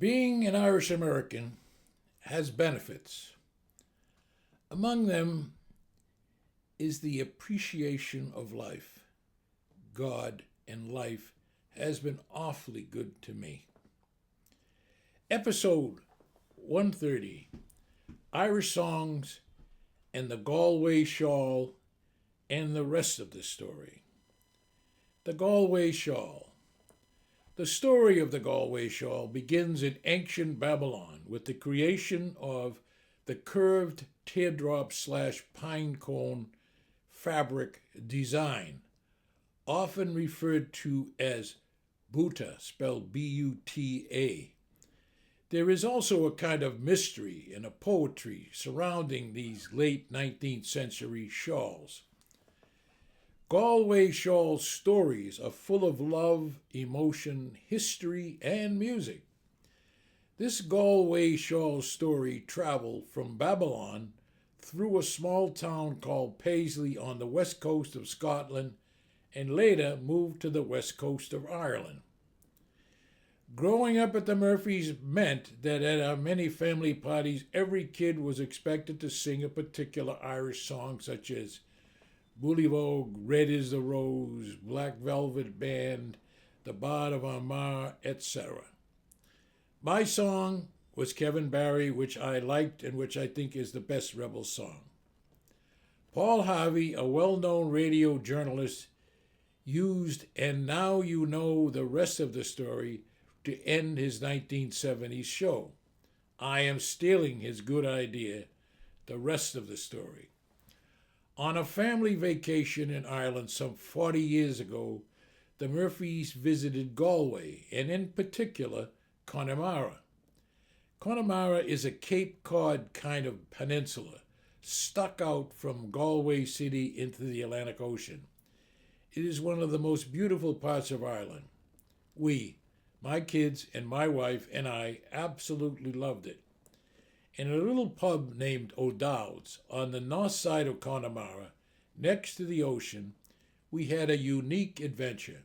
Being an Irish American has benefits. Among them is the appreciation of life. God and life has been awfully good to me. Episode 130, Irish Songs and the Galway Shawl and the rest of the story. The Galway Shawl. The story of the Galway Shawl begins in ancient Babylon with the creation of the curved teardrop / pine cone fabric design, often referred to as buta, spelled B-U-T-A. There is also a kind of mystery and a poetry surrounding these late 19th century shawls. Galway Shawl stories are full of love, emotion, history, and music. This Galway Shawl story traveled from Babylon through a small town called Paisley on the west coast of Scotland and later moved to the west coast of Ireland. Growing up at the Murphys meant that at our many family parties, every kid was expected to sing a particular Irish song such as Bully Vogue, Red is the Rose, Black Velvet Band, The Bard of Armagh, etc. My song was Kevin Barry, which I liked and which I think is the best rebel song. Paul Harvey, a well-known radio journalist, used And Now You Know the Rest of the Story to end his 1970s show. I am stealing his good idea, The Rest of the Story. On a family vacation in Ireland some 40 years ago, the Murphys visited Galway, and in particular, Connemara. Connemara is a Cape Cod kind of peninsula, stuck out from Galway City into the Atlantic Ocean. It is one of the most beautiful parts of Ireland. We, my kids and my wife and I, absolutely loved it. In a little pub named O'Dowd's on the north side of Connemara, next to the ocean, we had a unique adventure.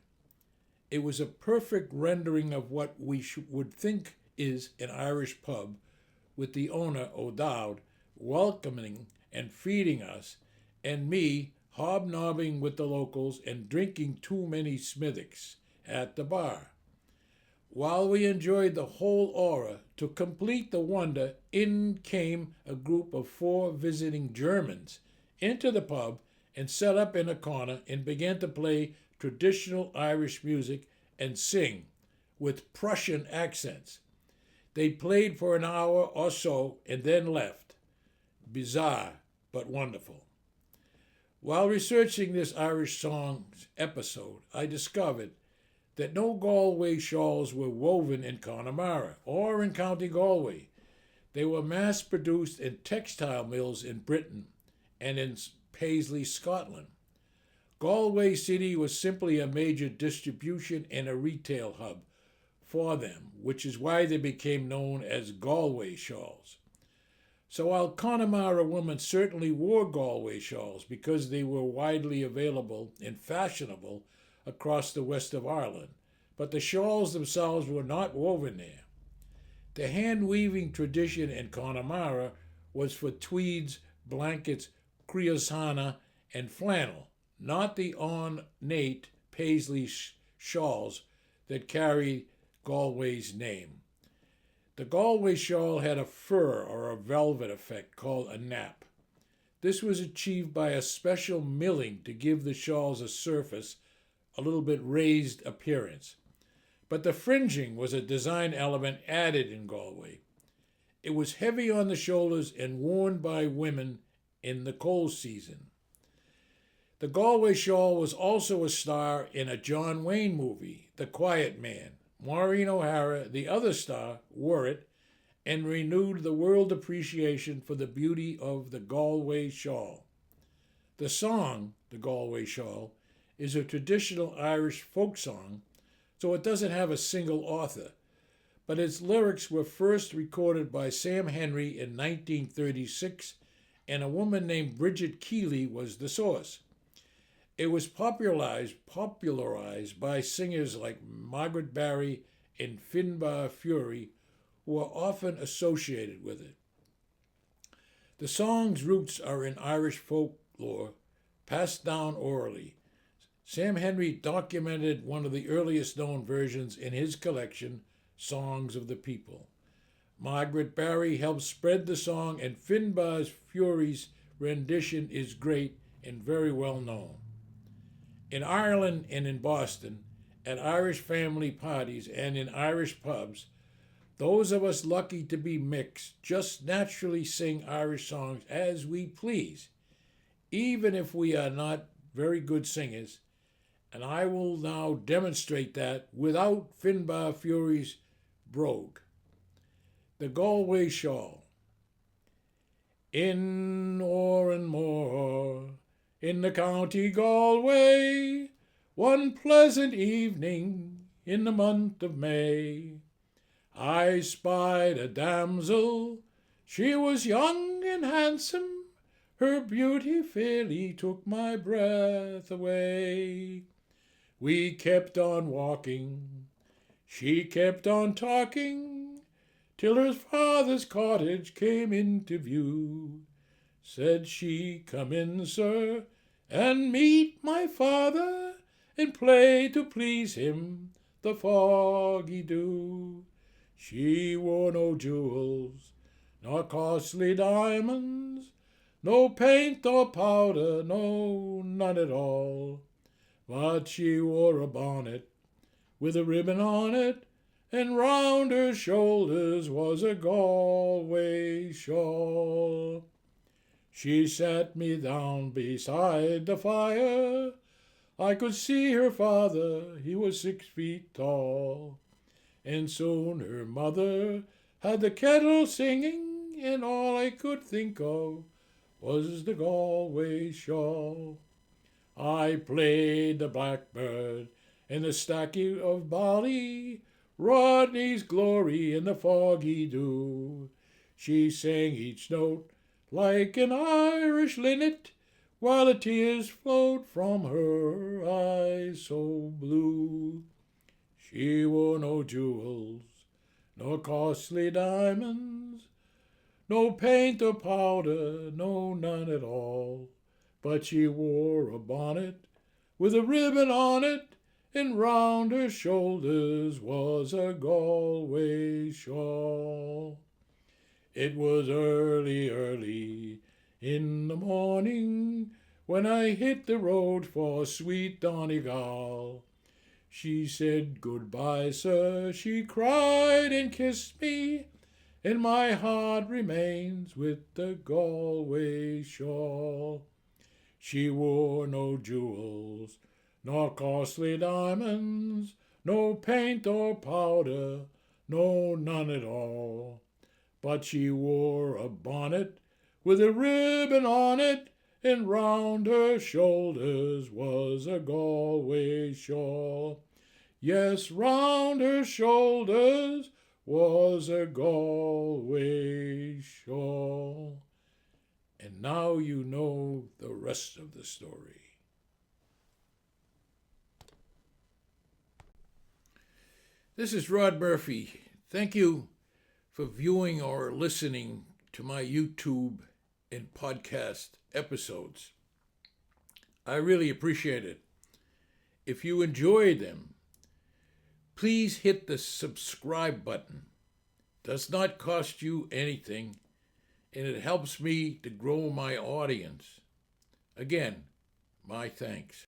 It was a perfect rendering of what we would think is an Irish pub, with the owner, O'Dowd, welcoming and feeding us, and me hobnobbing with the locals and drinking too many Smithwicks at the bar. While we enjoyed the whole aura, to complete the wonder, in came a group of 4 visiting Germans into the pub and set up in a corner and began to play traditional Irish music and sing with Prussian accents. They played for an hour or so and then left. Bizarre, but wonderful. While researching this Irish Songs episode, I discovered that no Galway shawls were woven in Connemara or in County Galway. They were mass-produced in textile mills in Britain and in Paisley, Scotland. Galway City was simply a major distribution and a retail hub for them, which is why they became known as Galway shawls. So while Connemara women certainly wore Galway shawls because they were widely available and fashionable across the west of Ireland, but the shawls themselves were not woven there. The hand-weaving tradition in Connemara was for tweeds, blankets, creosote, and flannel, not the ornate Paisley shawls that carry Galway's name. The Galway shawl had a fur or a velvet effect called a nap. This was achieved by a special milling to give the shawls a surface, a little bit raised appearance. But the fringing was a design element added in Galway. It was heavy on the shoulders and worn by women in the cold season. The Galway shawl was also a star in a John Wayne movie, The Quiet Man. Maureen O'Hara, the other star, wore it and renewed the world appreciation for the beauty of the Galway shawl. The song, The Galway Shawl, is a traditional Irish folk song, so it doesn't have a single author, but its lyrics were first recorded by Sam Henry in 1936, and a woman named Bridget Keeley was the source. It was popularized by singers like Margaret Barry and Finbar Fury, who are often associated with it. The song's roots are in Irish folklore, passed down orally. Sam Henry documented one of the earliest known versions in his collection, Songs of the People. Margaret Barry helped spread the song, and Finbarr Fury's rendition is great and very well known. In Ireland and in Boston, at Irish family parties and in Irish pubs, those of us lucky to be mixed just naturally sing Irish songs as we please, even if we are not very good singers, and I will now demonstrate that without Finbarr Fury's brogue. The Galway Shawl. In Oranmore, in the county Galway, one pleasant evening in the month of May, I spied a damsel, she was young and handsome, her beauty fairly took my breath away. We kept on walking, she kept on talking, till her father's cottage came into view. Said she, "Come in, sir, and meet my father, and play to please him the foggy dew." She wore no jewels, nor costly diamonds, no paint or powder, no, none at all. But she wore a bonnet with a ribbon on it, and round her shoulders was a Galway shawl. She sat me down beside the fire. I could see her father, he was 6 feet tall. And soon her mother had the kettle singing, and all I could think of was the Galway shawl. I played the blackbird and the stacky of Bally, Rodney's glory in the foggy dew. She sang each note like an Irish linnet, while the tears flowed from her eyes so blue. She wore no jewels, nor costly diamonds, no paint or powder, no, none at all. But she wore a bonnet with a ribbon on it, and round her shoulders was a Galway shawl. It was early, early in the morning when I hit the road for sweet Donegal. She said, "Goodbye, sir," she cried and kissed me, and my heart remains with the Galway shawl. She wore no jewels, nor costly diamonds, no paint or powder, no, none at all. But she wore a bonnet with a ribbon on it, and round her shoulders was a Galway shawl. Yes, round her shoulders was a Galway shawl. And now you know the rest of the story. This is Rod Murphy. Thank you for viewing or listening to my YouTube and podcast episodes. I really appreciate it. If you enjoy them, please hit the subscribe button. It does not cost you anything, and it helps me to grow my audience. Again, my thanks.